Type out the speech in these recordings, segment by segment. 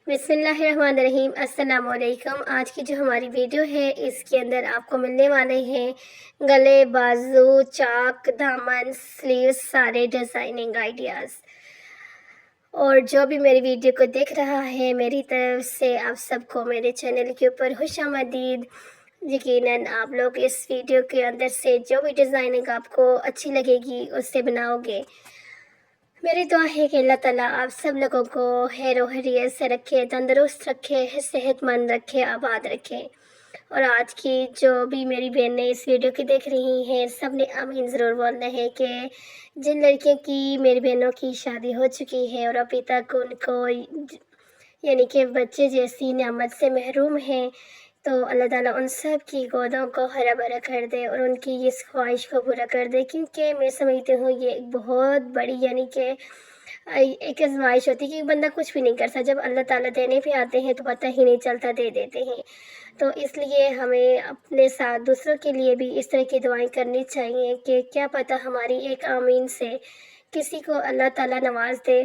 بسم اللہ الرحمن الرحیم۔ السلام علیکم۔ آج کی جو ہماری ویڈیو ہے اس کے اندر آپ کو ملنے والے ہیں گلے، بازو، چاک، دامن، سلیوز، سارے ڈیزائننگ آئیڈیاز۔ اور جو بھی میری ویڈیو کو دیکھ رہا ہے میری طرف سے آپ سب کو میرے چینل کے اوپر خوش آمدید۔ یقیناً آپ لوگ اس ویڈیو کے اندر سے جو بھی ڈیزائننگ آپ کو اچھی لگے گی اس سے بناؤ گے۔ میری دعا ہے کہ اللہ تعالیٰ آپ سب لوگوں کو خیر و حیریت سے رکھے، تندرست رکھے، صحت مند رکھے، آباد رکھے۔ اور آج کی جو بھی میری بہنیں اس ویڈیو کی دیکھ رہی ہیں سب نے آمین ضرور بولنا ہے کہ جن لڑکیوں کی میری بہنوں کی شادی ہو چکی ہے اور ابھی تک ان کو یعنی کہ بچے جیسی نعمت سے محروم ہیں، تو اللہ تعالیٰ ان سب کی گودوں کو ہرا بھرا کر دے اور ان کی اس خواہش کو پورا کر دے، کیونکہ میں سمجھتی ہوں یہ ایک بہت بڑی یعنی کہ ایک آزمائش ہوتی ہے کہ بندہ کچھ بھی نہیں کر سکتا، جب اللہ تعالیٰ دینے پہ آتے ہیں تو پتہ ہی نہیں چلتا دے دیتے ہیں۔ تو اس لیے ہمیں اپنے ساتھ دوسروں کے لیے بھی اس طرح کی دعائیں کرنی چاہیے کہ کیا پتہ ہماری ایک آمین سے کسی کو اللہ تعالیٰ نواز دے۔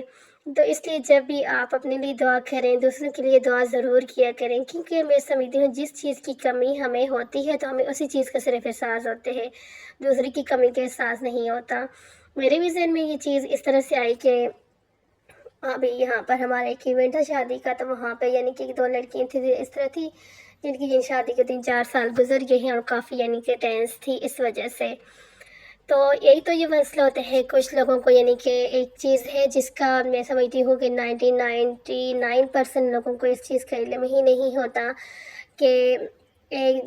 تو اس لیے جب بھی آپ اپنے لیے دعا کریں دوسروں کے لیے دعا ضرور کیا کریں، کیونکہ میں سمجھتی ہوں جس چیز کی کمی ہمیں ہوتی ہے تو ہمیں اسی چیز کا صرف احساس ہوتے ہے، دوسری کی کمی کا احساس نہیں ہوتا۔ میرے بھی ذہن میں یہ چیز اس طرح سے آئی کہ ابھی یہاں پر ہمارا ایک ایونٹ تھا شادی کا، تو وہاں پہ یعنی کہ دو لڑکیاں تھیں اس طرح تھی جن شادی کے 3-4 سال گزر گئے ہیں اور کافی یعنی کہ ٹینس تھی اس وجہ سے۔ تو یہی تو یہ مسئلہ ہوتا ہے کچھ لوگوں کو، یعنی کہ ایک چیز ہے جس کا میں سمجھتی ہوں کہ 99% لوگوں کو اس چیز کا علم ہی نہیں ہوتا کہ ایک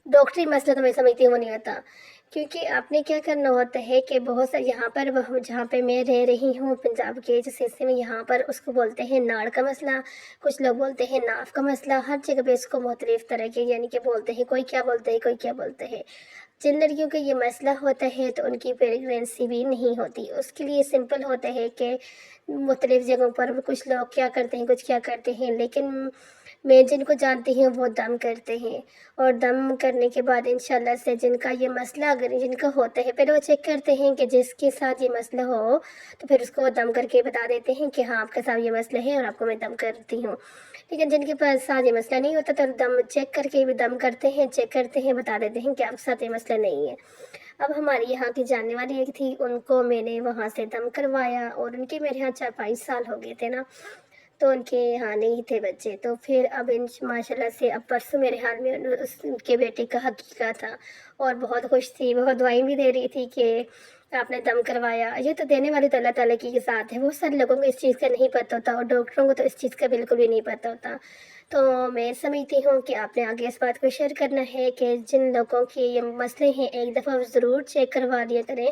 ڈاکٹری مسئلہ تو میں سمجھتی ہوں وہ نہیں ہوتا، کیونکہ آپ نے کیا کرنا ہوتا ہے کہ بہت سارے یہاں پر جہاں پہ میں رہ رہی ہوں پنجاب کے جس حصے میں، یہاں پر اس کو بولتے ہیں ناڑ کا مسئلہ، کچھ لوگ بولتے ہیں ناف کا مسئلہ، ہر جگہ پہ اس کو مختلف طرح کے یعنی کہ بولتے ہیں، کوئی کیا بولتے ہیں کوئی کیا بولتے ہیں۔ جن لڑکیوں کا یہ مسئلہ ہوتا ہے تو ان کی پریگنینسی بھی نہیں ہوتی، اس کے لیے سمپل ہوتا ہے کہ مختلف جگہوں پر کچھ لوگ کیا کرتے ہیں کچھ کیا کرتے ہیں، لیکن میں جن کو جانتی ہوں وہ دم کرتے ہیں، اور دم کرنے کے بعد انشاءاللہ سے جن کا یہ مسئلہ اگر جن کا ہوتا ہے پہلے وہ چیک کرتے ہیں کہ جس کے ساتھ یہ مسئلہ ہو تو پھر اس کو وہ دم کر کے بتا دیتے ہیں کہ ہاں آپ کے ساتھ یہ مسئلہ ہے اور آپ کو میں دم کرتی ہوں۔ لیکن جن کے پاس ساتھ یہ مسئلہ نہیں ہوتا تو دم چیک کر کے بھی دم کرتے ہیں، چیک کرتے ہیں، بتا دیتے ہیں کہ آپ کے ساتھ یہ مسئلہ نہیں ہے۔ اب ہماری یہاں کی جاننے والی ایک تھی، ان کو میں نے وہاں سے دم کروایا اور ان کے میرے یہاں 4-5 سال ہو گئے تھے نا، تو ان کے یہاں نہیں تھے بچے، تو پھر اب ماشاء اللہ سے اب پرسوں میرے حال میں ان کے بیٹے کا حقیقہ تھا اور بہت خوش تھی، بہت دعائیں بھی دے رہی تھی کہ آپ نے دم کروایا۔ یہ تو دینے والی تو اللہ تعالیٰ کی ذات ہے، بہت سارے لوگوں کو اس چیز کا نہیں پتہ ہوتا اور ڈاکٹروں کو تو اس چیز کا بالکل بھی نہیں پتہ ہوتا۔ تو میں سمجھتی ہوں کہ آپ نے آگے اس بات کو شیئر کرنا ہے کہ جن لوگوں کے یہ مسئلے ہیں ایک دفعہ ضرور چیک کروا دیا کریں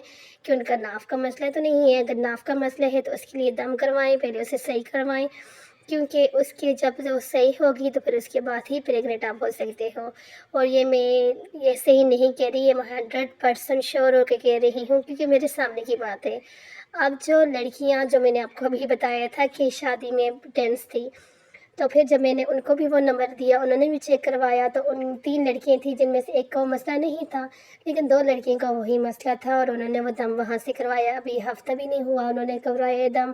کہ ان کا ناف کا مسئلہ تو نہیں ہے، اگر ناف کا مسئلہ ہے تو اس کے لیے دم کروائیں، پہلے اسے صحیح کروائیں، کیونکہ اس کے جب وہ صحیح ہوگی تو پھر اس کے بعد ہی پریگننٹ آپ ہو سکتے ہو۔ اور یہ میں یہ صحیح نہیں کہہ رہی، یہ میں 100% شور ہو کے کہہ رہی ہوں کیونکہ میرے سامنے کی بات ہے۔ اب جو لڑکیاں جو میں نے آپ کو ابھی بتایا تھا کہ شادی میں ٹینس تھی، تو پھر جب میں نے ان کو بھی وہ نمبر دیا انہوں نے بھی چیک کروایا تو ان 3 لڑکیاں تھیں جن میں سے ایک کا وہ مسئلہ نہیں تھا، لیکن 2 لڑکیوں کا وہی مسئلہ تھا اور انہوں نے وہ دم وہاں سے کروایا، ابھی ہفتہ بھی نہیں ہوا انہوں نے کروایا دم۔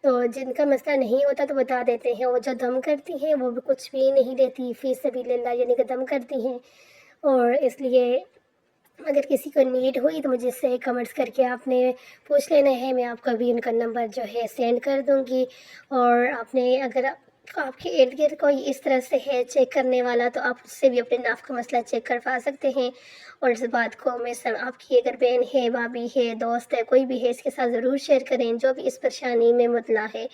تو جن کا مسئلہ نہیں ہوتا تو بتا دیتے ہیں، وہ جو دم کرتی ہیں وہ بھی کچھ بھی نہیں دیتی فی سبیل اللہ، یعنی کہ دم کرتی ہیں۔ اور اس لیے اگر کسی کو نیڈ ہوئی تو مجھ سے کمنٹس کر کے آپ نے پوچھ لینا ہے، میں آپ کو ابھی ان کا نمبر جو ہے سینڈ کر دوں گی۔ اور آپ نے اگر آپ کے ارد گرد کوئی اس طرح سے ہے چیک کرنے والا تو آپ اس سے بھی اپنے ناف کا مسئلہ چیک کروا سکتے ہیں۔ اور اس بات کو میں آپ کی اگر بہن ہے، بھابھی ہے، دوست ہے، کوئی بھی ہے، اس کے ساتھ ضرور شیئر کریں جو بھی اس پریشانی میں مبتلا ہے۔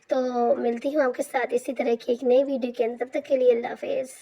تو ملتی ہوں آپ کے ساتھ اسی طرح کی ایک نئی ویڈیو کے اندر، تب تک کے لیے اللہ حافظ۔